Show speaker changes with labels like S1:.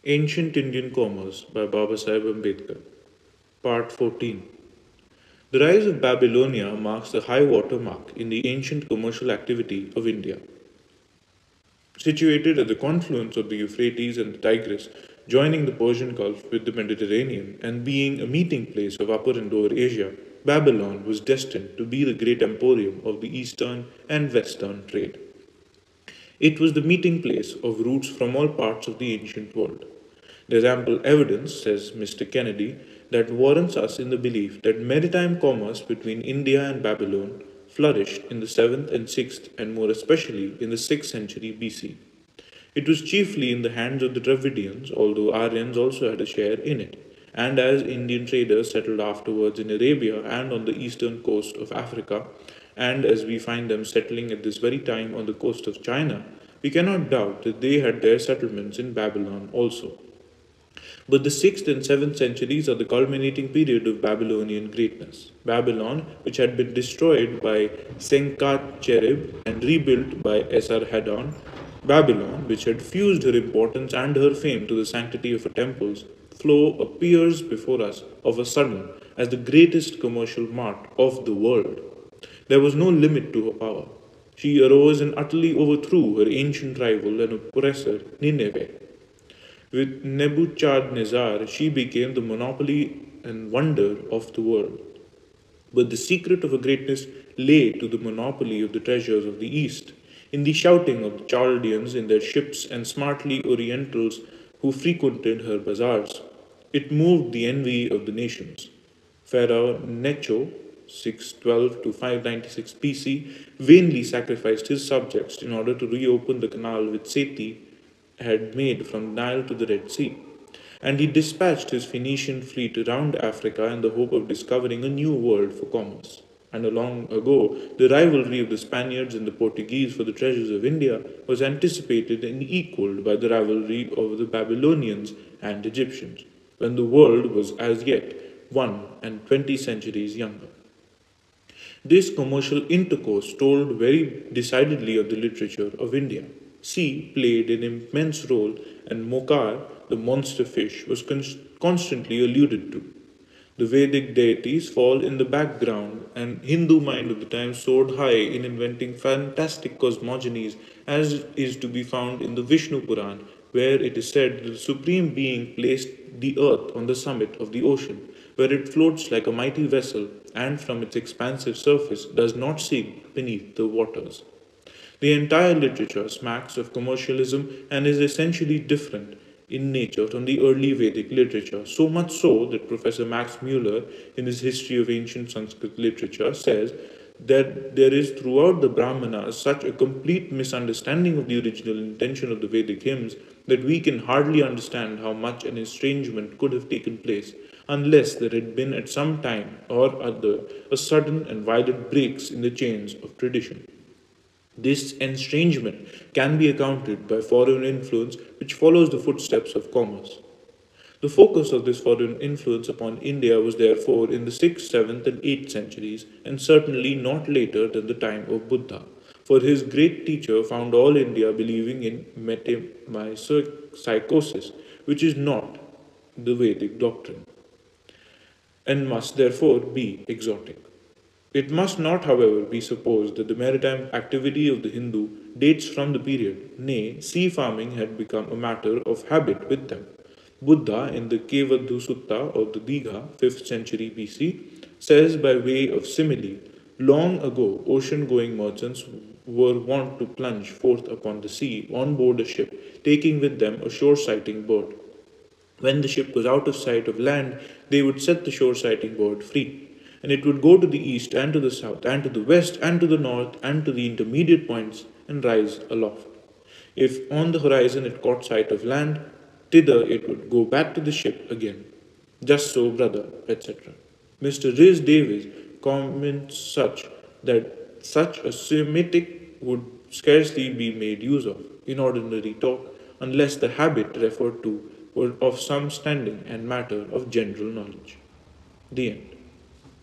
S1: Ancient Indian Commerce by Babasaheb Ambedkar. Part 14. The rise of Babylonia marks the high water mark in the ancient commercial activity of India. Situated at the confluence of the Euphrates and the Tigris, joining the Persian Gulf with the Mediterranean and being a meeting place of Upper and Lower Asia, Babylon was destined to be the great emporium of the eastern and western trade. It was the meeting place of routes from all parts of the ancient world. There's ample evidence, says Mr. Kennedy, that warrants us in the belief that maritime commerce between India and Babylon flourished in the 7th and 6th, and more especially in the 6th century BC. It was chiefly in the hands of the Dravidians, although Aryans also had a share in it, and as Indian traders settled afterwards in Arabia and on the eastern coast of Africa, and as we find them settling at this very time on the coast of China, we cannot doubt that they had their settlements in Babylon also. But the 6th and 7th centuries are the culminating period of Babylonian greatness. Babylon, which had been destroyed by Sennacherib and rebuilt by Esarhaddon, Babylon, which had fused her importance and her fame to the sanctity of her temples, flow appears before us of a sudden as the greatest commercial mart of the world. There was no limit to her power. She arose and utterly overthrew her ancient rival and oppressor, Nineveh. With Nebuchadnezzar, she became the monopoly and wonder of the world. But the secret of her greatness lay to the monopoly of the treasures of the East, in the shouting of the Chaldeans in their ships and smartly Orientals who frequented her bazaars. It moved the envy of the nations. Pharaoh Necho, 612 to 596 BC, vainly sacrificed his subjects in order to reopen the canal which Seti had made from Nile to the Red Sea, and he dispatched his Phoenician fleet around Africa in the hope of discovering a new world for commerce. And long ago, the rivalry of the Spaniards and the Portuguese for the treasures of India was anticipated and equaled by the rivalry of the Babylonians and Egyptians, when the world was as yet 1 and 20 centuries younger. This commercial intercourse told very decidedly of the literature of India. Sea played an immense role, and Mokar, the monster fish, was constantly alluded to. The Vedic deities fall in the background, and Hindu mind of the time soared high in inventing fantastic cosmogonies, as is to be found in the Vishnu Puran, where it is said that the Supreme Being placed the earth on the summit of the ocean, where it floats like a mighty vessel, and from its expansive surface does not sink beneath the waters. The entire literature smacks of commercialism and is essentially different in nature from the early Vedic literature, so much so that Professor Max Muller, in his History of Ancient Sanskrit Literature, says that there is throughout the Brahmanas such a complete misunderstanding of the original intention of the Vedic hymns that we can hardly understand how much an estrangement could have taken place unless there had been at some time or other a sudden and violent breaks in the chains of tradition. This estrangement can be accounted by foreign influence which follows the footsteps of commerce. The focus of this foreign influence upon India was therefore in the 6th, 7th, and 8th centuries, and certainly not later than the time of Buddha, for his great teacher found all India believing in metempsychosis, which is not the Vedic doctrine, and must therefore be exotic. It must not, however, be supposed that the maritime activity of the Hindu dates from the period. Nay, sea farming had become a matter of habit with them. Buddha, in the Kevadhu Sutta of the Digha, 5th century BC, says by way of simile, long ago ocean-going merchants were wont to plunge forth upon the sea on board a ship, taking with them a shore-sighting bird. When the ship was out of sight of land, they would set the shore-sighting bird free, and it would go to the east and to the south and to the west and to the north and to the intermediate points and rise aloft. If on the horizon it caught sight of land, thither it would go back to the ship again. Just so, brother, etc. Mr. Rhys Davies comments that such a Semitic would scarcely be made use of in ordinary talk unless the habit referred to were of some standing and matter of general knowledge. The end.